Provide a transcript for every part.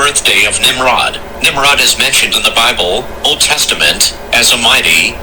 birthday of Nimrod. Nimrod is mentioned in the Bible, Old Testament, as a mighty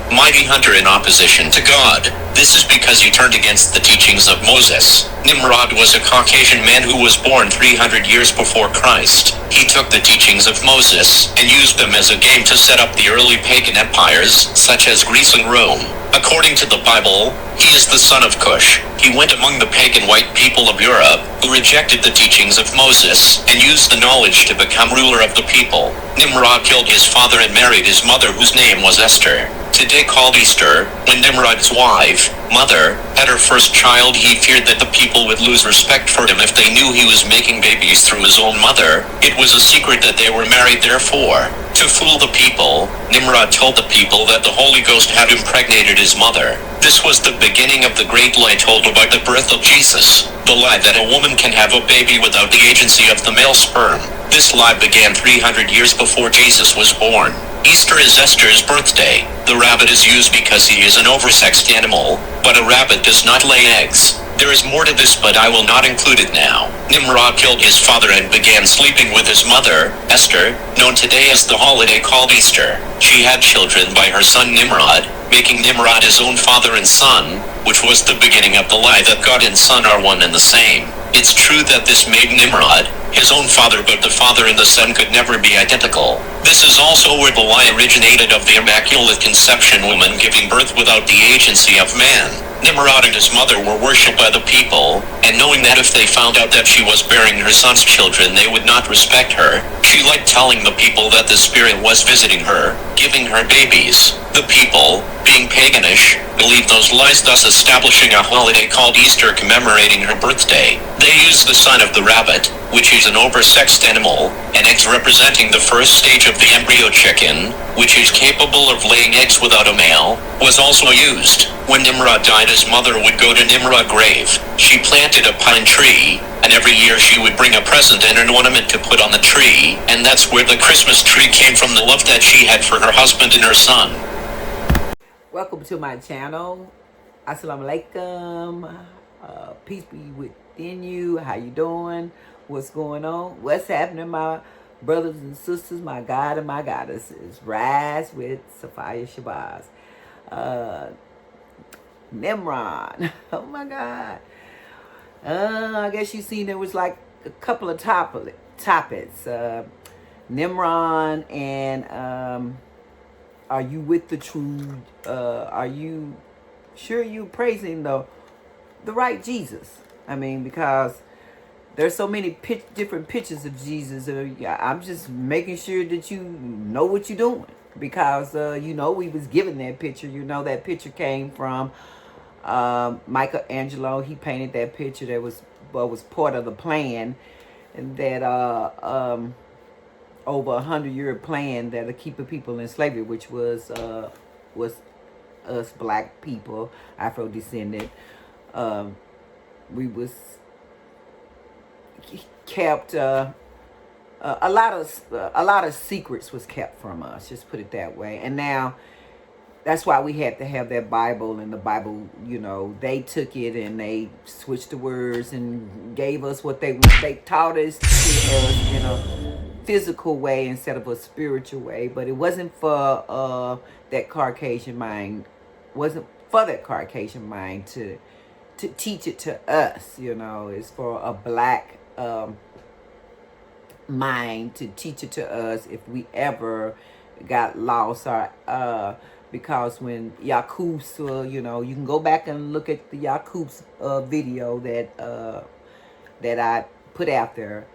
hunter in opposition to God. This is because he turned against the teachings of Moses. Nimrod was a Caucasian man who was born 300 years before Christ. He took the teachings of Moses and used them as a game to set up the early pagan empires, such as Greece and Rome. According to the Bible, he is the son of Cush. He went among the pagan white people of Europe, who rejected the teachings of Moses, and used the knowledge to become ruler of the people. Nimrod killed his father and married his mother, whose name was Esther. Today called Easter, when Nimrod's wife, mother, had her first child, he feared that the people would lose respect for him if they knew he was making babies through his own mother. It was a secret that they were married, therefore. To fool the people, Nimrod told the people that the Holy Ghost had impregnated his mother. This was the beginning of the great lie told about the birth of Jesus. The lie that a woman can have a baby without the agency of the male sperm. This lie began 300 years before Jesus was born. Easter is Esther's birthday. The rabbit is used because he is an oversexed animal, but a rabbit does not lay eggs. There is more to this, but I will not include it now. Nimrod killed his father and began sleeping with his mother, Esther, known today as the holiday called Easter. She had children by her son Nimrod, making Nimrod his own father and son, which was the beginning of the lie that God and son are one and the same. It's true that this made Nimrod his own father, but the father and the son could never be identical. This is also where the lie originated of the Immaculate Conception, woman giving birth without the agency of man. Nimrod and his mother were worshipped by the people, and knowing that if they found out that she was bearing her son's children, they would not respect her, she liked telling the people that the spirit was visiting her, giving her babies. The people, being paganish, believed those lies, thus establishing a holiday called Easter commemorating her birthday. They used the sign of the rabbit, which is an oversexed animal, and eggs representing the first stage of the embryo chicken, which is capable of laying eggs without a male, was also used. When Nimrod died, his mother would go to Nimrod's grave. She planted a pine tree, and every year she would bring a present and an ornament to put on the tree, and that's where the Christmas tree came from, the love that she had for her husband and her son. Welcome to my channel. Assalamu alaikum. Peace be within you. How you doing? What's going on? What's happening, my brothers and sisters, my God and my goddesses? Rise with Sophia Shabazz. Nimrod. Oh my God. I guess you seen there was like a couple of topics. Nimrod and are you with the truth? Are you sure you praising the right Jesus? I mean, because there's so many different pictures of Jesus. I'm just making sure that you know what you're doing, because you know, we was given that picture. You know, that picture came from Michelangelo. He painted that picture. That was part of the plan, and that over 100-year plan that'll keep the people in slavery, which was us black people, Afro-descendant. We was kept a lot of secrets was kept from us, just put it that way. And now that's why we had to have that Bible, and the Bible, you know, they took it and they switched the words and gave us what they taught us in a physical way instead of a spiritual way. But it wasn't for that Caucasian mind, to teach it to us. You know, it's for a black mind to teach it to us if we ever got lost. Or because when Yaqub's, you know, you can go back and look at the Yaqub's video that I put out there.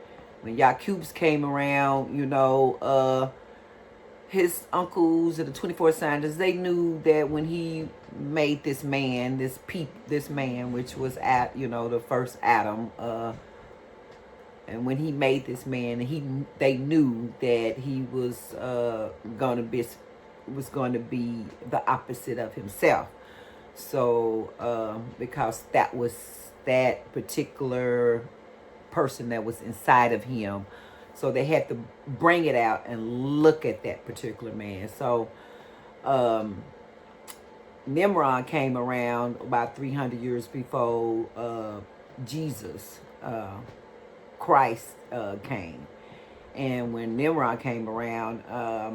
When Yaqub's came around, you know, his uncles and the 24 scientists, they knew that when he made this man, this man, which was you know, the first Adam, and when he made this man, they knew that he was going to be the opposite of himself. So because that was that particular person that was inside of him, so they had to bring it out and look at that particular man. So Nimrod came around about 300 years before Jesus Christ came, And when Nimrod came around, I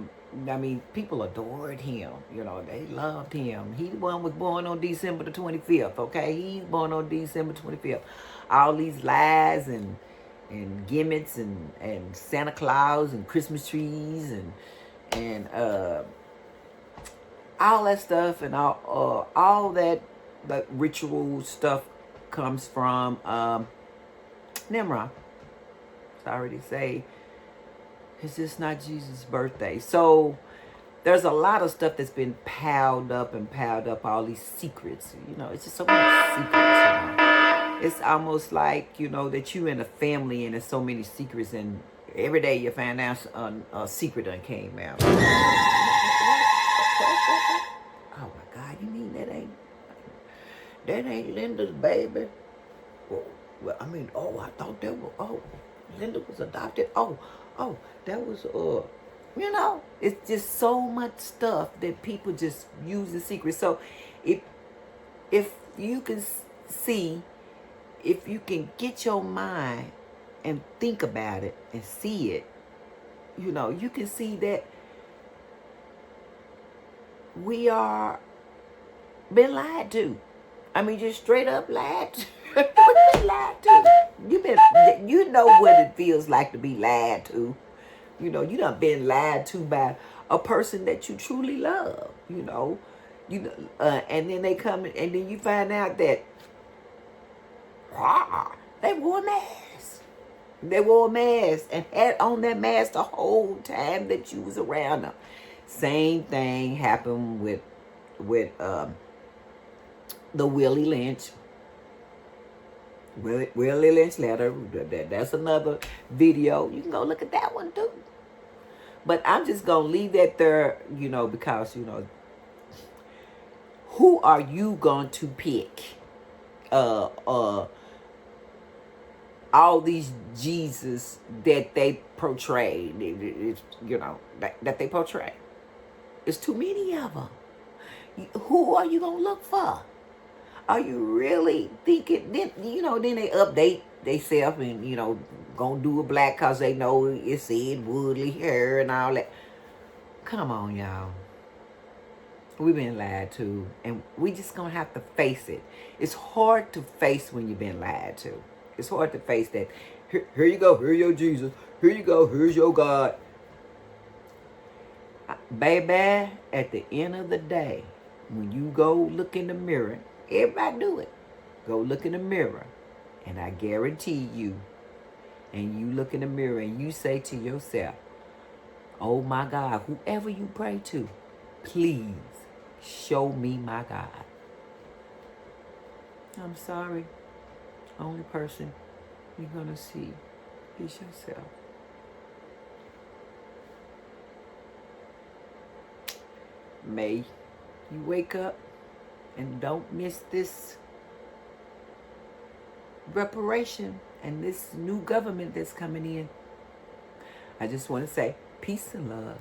mean, people adored him. You know, they loved him. He the one was born on December the 25th, okay? He's born on December 25th. All these lies and gimmicks and Santa Claus and Christmas trees and all that stuff and all that ritual stuff comes from Nimrod. Sorry to say, it's just not Jesus' birthday. So there's a lot of stuff that's been piled up, all these secrets. You know, it's just so many secrets, you know. It's almost like, you know, that you in a family and there's so many secrets, and every day you find out a secret done came out. Oh my God, you mean that ain't Linda's baby? Well, I mean, I thought that was, Linda was adopted. That was, you know, it's just so much stuff that people just use in secret. So if you can see, if you can get your mind and think about it and see it, you know, you can see that we are been lied to. I mean, just straight up lied to. Lied to. You know what it feels like to be lied to. You know, you done been lied to by a person that you truly love. You know, and then they come and then you find out that they wore a mask. They wore a mask and had on that mask the whole time that you was around them. Same thing happened with the Willie Lynch letter. That's another video. You can go look at that one too. But I'm just gonna leave that there, you know, because, you know, who are you going to pick? All these Jesus that they portray, you know, that they portray. It's too many of them. Who are you gonna look for? Are you really thinking? Then, you know, then they update themselves and, you know, gonna do a black because they know it said Woodley hair and all that. Come on, y'all. We've been lied to, and we just gonna have to face it. It's hard to face when you've been lied to. It's hard to face that. Here you go. Here's your Jesus. Here you go. Here's your God. Baby, at the end of the day, when you go look in the mirror, everybody do it. Go look in the mirror, and I guarantee you, and you look in the mirror and you say to yourself, oh my God, whoever you pray to, please show me my God. I'm sorry. Only person you're going to see is yourself. May you wake up and don't miss this reparation and this new government that's coming in. I just want to say peace and love.